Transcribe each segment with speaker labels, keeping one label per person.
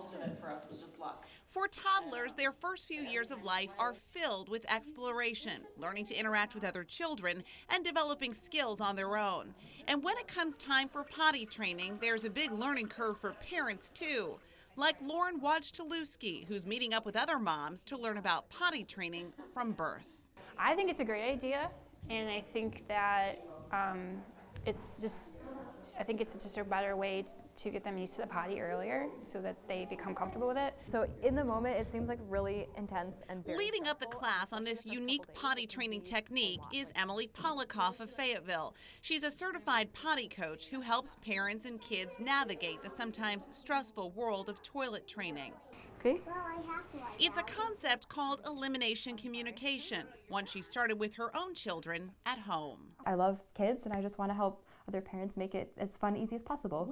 Speaker 1: rest of it for us was just luck.
Speaker 2: For toddlers, their first few years of life are filled with exploration, learning to interact with other children and developing skills on their own. And when it comes time for potty training, there's a big learning curve for parents too. Like Lauren Wojtalewski, who's meeting up with other moms to learn about potty training from birth.
Speaker 3: I think it's a great idea, and I think that it's just a better way to get them used to the potty earlier so that they become comfortable with it.
Speaker 4: So in the moment, it seems like really intense and very
Speaker 2: Leading up the
Speaker 4: stressful.
Speaker 2: class on this unique potty training technique is Emily Polikoff of Fayetteville. She's a certified potty coach who helps parents and kids navigate the sometimes stressful world of toilet training.
Speaker 4: Okay.
Speaker 2: It's a concept called elimination communication, one she started with her own children at home.
Speaker 4: I love kids, and I just want to help other parents make it as fun and easy as possible.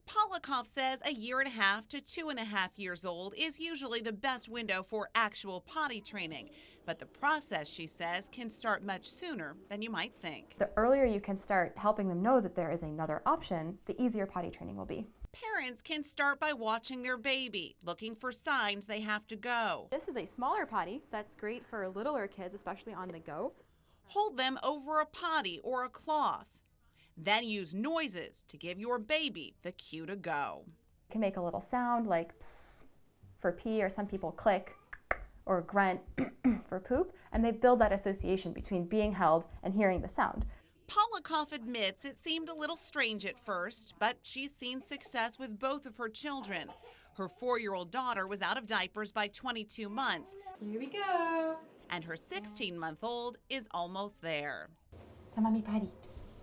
Speaker 2: Polikoff says 1.5 to 2.5 years old is usually the best window for actual potty training. But the process, she says, can start much sooner than you might think.
Speaker 4: The earlier you can start helping them know that there is another option, the easier potty training will be.
Speaker 2: Parents can start by watching their baby, looking for signs they have to go.
Speaker 4: This is a smaller potty that's great for littler kids, especially on the go.
Speaker 2: Hold them over a potty or a cloth. Then use noises to give your baby the cue to go.
Speaker 4: You can make a little sound like psst for pee, or some people click or grunt for poop, and they build that association between being held and hearing the sound.
Speaker 2: Polikoff admits it seemed a little strange at first, but she's seen success with both of her children. Her 4-year-old daughter was out of diapers by 22 months.
Speaker 4: Here we go.
Speaker 2: And her 16-month-old is almost there.
Speaker 4: Tell mommy potty. Psst.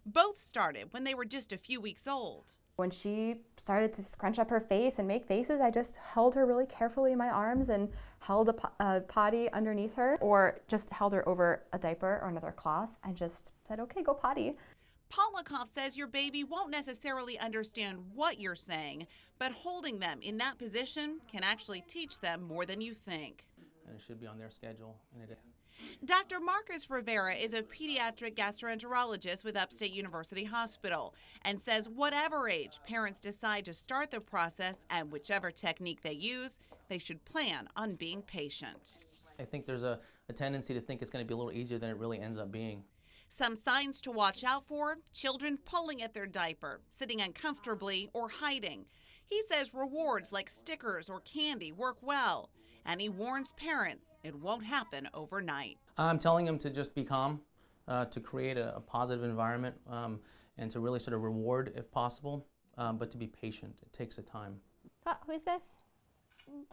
Speaker 2: Both started when they were just a few weeks old.
Speaker 4: When she started to scrunch up her face and make faces, I just held her really carefully in my arms and held a potty underneath her, or just held her over a diaper or another cloth and just said, okay, go potty.
Speaker 2: Polikoff says your baby won't necessarily understand what you're saying, but holding them in that position can actually teach them more than you think.
Speaker 5: And it should be on their schedule, and it is.
Speaker 2: Dr. Marcus Rivera is a pediatric gastroenterologist with Upstate University Hospital and says whatever age parents decide to start the process and whichever technique they use, they should plan on being patient.
Speaker 5: I think there's a tendency to think it's going to be a little easier than it really ends up being.
Speaker 2: Some signs to watch out for: children pulling at their diaper, sitting uncomfortably, or hiding. He says rewards like stickers or candy work well, and he warns parents it won't happen overnight.
Speaker 5: I'm telling them to just be calm, to create a positive environment, and to really sort of reward if possible, but to be patient. It takes a time.
Speaker 4: Oh, who's this?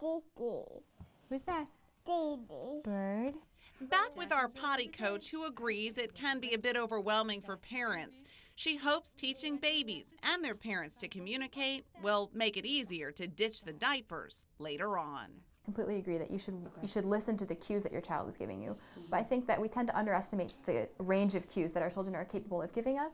Speaker 6: Digi.
Speaker 4: Who's that?
Speaker 6: Didi.
Speaker 4: Bird.
Speaker 2: Back with our potty coach, who agrees it can be a bit overwhelming for parents. She hopes teaching babies and their parents to communicate will make it easier to ditch the diapers later on.
Speaker 4: Completely agree that you should listen to the cues that your child is giving you. But I think that we tend to underestimate the range of cues that our children are capable of giving us.